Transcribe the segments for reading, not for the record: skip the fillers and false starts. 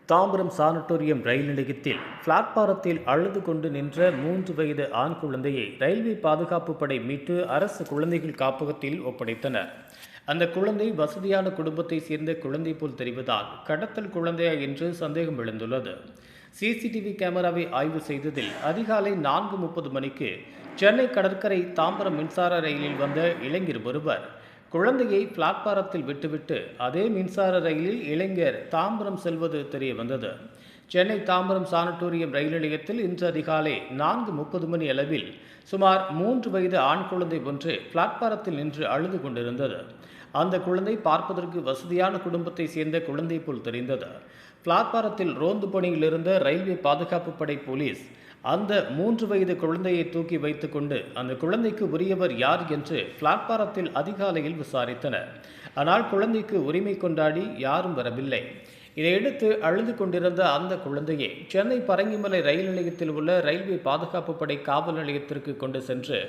Tambaram sanatorium ரயில் நிலையத்தில் பிளாட்பாரத்தில் அழுது கொண்டு நின்ற 3 வயது ஆண் குழந்தையை ரயில்வே பாதுகாப்பு படை மீட்டு அரசு குழந்தைகள் காப்பகத்தில் ஒப்படைத்தனர். அந்த குழந்தை வசதியான குடும்பத்தை சேர்ந்த குழந்தை போல் தெரிவதால் கடத்தல் குழந்தையா என்று சந்தேகம் எழுந்துள்ளது. சிசிடிவி கேமராவை ஆய்வு செய்ததில் அதிகாலை 4:30 மணிக்கு சென்னை கடற்கரை தாம்பரம் மின்சார ரயிலில் வந்த இளைஞர் ஒருவர் குழந்தையை பிளாட்பாரத்தில் விட்டுவிட்டு அதே மின்சார ரயிலில் இளைஞர் தாம்பரம் செல்வது தெரிய வந்தது. சென்னை தாம்பரம் சானட்டோரியம் ரயில் நிலையத்தில் இன்று அதிகாலை 4:30 மணி அளவில் சுமார் 3 வயது ஆண் குழந்தை ஒன்று பிளாட்பாரத்தில் நின்று அழுது கொண்டிருந்தது. அந்த குழந்தை பார்ப்பதற்கு வசதியான குடும்பத்தை சேர்ந்த குழந்தை போல் தெரிந்தது. பிளாட்பாரத்தில் ரோந்து பணியில் இருந்த ரயில்வே பாதுகாப்பு படை போலீஸ் அந்த 3 வயது குழந்தையை தூக்கி வைத்துக்கொண்டு அந்த குழந்தைக்கு உரியவர் யார் என்று பிளாட்பாரத்தில் அதிகாலையில் விசாரித்தனர். ஆனால் குழந்தைக்கு உரிமை கொண்டாடி யாரும் வரவில்லை. இதையடுத்து அழுது கொண்டிருந்த அந்த குழந்தையை சென்னை பரங்கிமலை ரயில் நிலையத்தில் உள்ள ரயில்வே பாதுகாப்பு படை காவல் நிலையத்திற்கு கொண்டு சென்று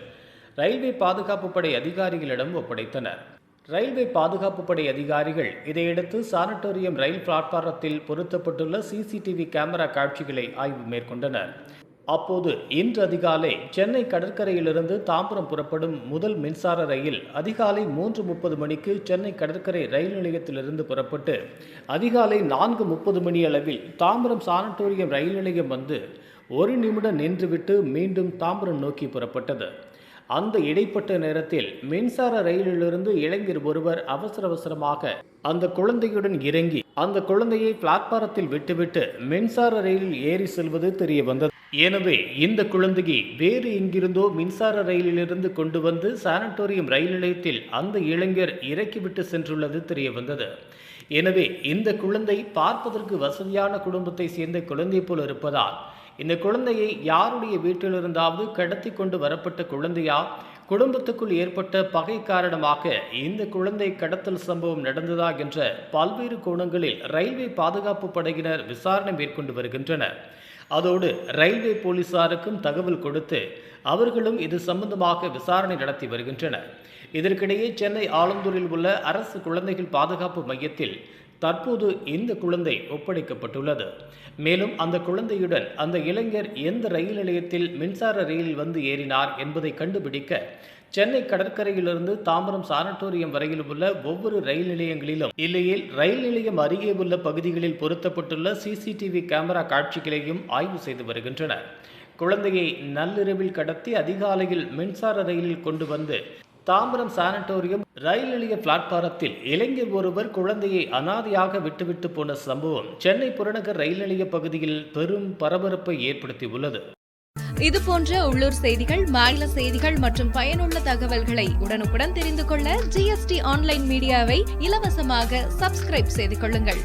ரயில்வே பாதுகாப்பு படை அதிகாரிகளிடம் ஒப்படைத்தனர். ரயில்வே பாதுகாப்பு படை அதிகாரிகள் இதையடுத்து சானட்டோரியம் ரயில் பிளாட்பாரத்தில் பொருத்தப்பட்டுள்ள சிசிடிவி கேமரா காட்சிகளை ஆய்வு மேற்கொண்டனர். அப்போது இன்று அதிகாலை சென்னை கடற்கரையிலிருந்து தாம்பரம் புறப்படும் முதல் மின்சார ரயில் அதிகாலை 3:30 மணிக்கு சென்னை கடற்கரை ரயில் நிலையத்திலிருந்து புறப்பட்டு அதிகாலை 4:30 மணி அளவில் தாம்பரம் சானட்டோரியம் ரயில் நிலையம் வந்து 1 நிமிடம் நின்றுவிட்டு மீண்டும் தாம்பரம் நோக்கி புறப்பட்டது. அந்த இடைப்பட்ட நேரத்தில் மின்சார ரயிலிலிருந்து இளைஞர் ஒருவர் அவசரமாக அந்த குழந்தையுடன் இறங்கி அந்த குழந்தையை பிளாட்பாரத்தில் விட்டுவிட்டு மின்சார ரயிலில் ஏறி செல்வது தெரிய வந்தது. எனவே இந்த குழந்தையை வேறு எங்கிருந்தோ மின்சார ரயிலிலிருந்து கொண்டு வந்து சானட்டோரியம் ரயில் நிலையத்தில் அந்த இளைஞர் இறக்கிவிட்டு சென்றுள்ளது தெரிய வந்தது. எனவே இந்த குழந்தை பார்ப்பதற்கு வசதியான குடும்பத்தை சேர்ந்த குழந்தை போல் இருப்பதால் இந்த குழந்தையை யாருடைய வீட்டிலிருந்தாவது கடத்தி கொண்டு வரப்பட்ட குழந்தையா, குடும்பத்துக்குள் ஏற்பட்ட பகை காரணமாக இந்த குழந்தை கடத்தல் சம்பவம் நடந்ததா என்ற பல்வேறு கோணங்களில் ரயில்வே பாதுகாப்பு படையினர் விசாரணை மேற்கொண்டு வருகின்றனர். அதோடு ரயில்வே போலீசாருக்கும் தகவல் கொடுத்து அவர்களும் இது சம்பந்தமாக விசாரணை நடத்தி வருகின்றனர். இதற்கிடையே சென்னை ஆலந்தூரில் உள்ள அரசு குழந்தைகள் பாதுகாப்பு மையத்தில் தற்போது இந்த குழந்தை ஒப்படைக்கப்பட்டுள்ளது. மேலும் அந்த குழந்தையுடன் அந்த இளைஞர் எந்த ரயில் நிலையத்தில் மின்சார ரயிலில் வந்து ஏறினார் என்பதை கண்டுபிடிக்க சென்னை கடற்கரையிலிருந்து தாம்பரம் சானட்டோரியம் வரையில் உள்ள ஒவ்வொரு ரயில் நிலையங்களிலும் இல்லையில் ரயில் நிலையம் அருகே உள்ள பகுதிகளில் பொருத்தப்பட்டுள்ள சிசிடிவி கேமரா காட்சிகளையும் ஆய்வு செய்து வருகின்றனர். குழந்தையை நள்ளிரவில் கடத்தி அதிகாலையில் மின்சார ரயிலில் கொண்டு வந்து தாம்பரம் சானட்டோரியம் ரயில் நிலைய பிளாட்பாரத்தில் இளைஞர் ஒருவர் குழந்தையை அனாதையாக விட்டுவிட்டு போன சம்பவம் சென்னை புறநகர் ரயில் நிலைய பகுதியில் பெரும் பரபரப்பை ஏற்படுத்தியுள்ளது. இதுபோன்ற உள்ளூர் செய்திகள், மாநில செய்திகள் மற்றும் பயனுள்ள தகவல்களை உடனுக்குடன் தெரிந்து கொள்ள GST ஆன்லைன் மீடியாவை இலவசமாக சப்ஸ்கிரைப் செய்து கொள்ளுங்கள்.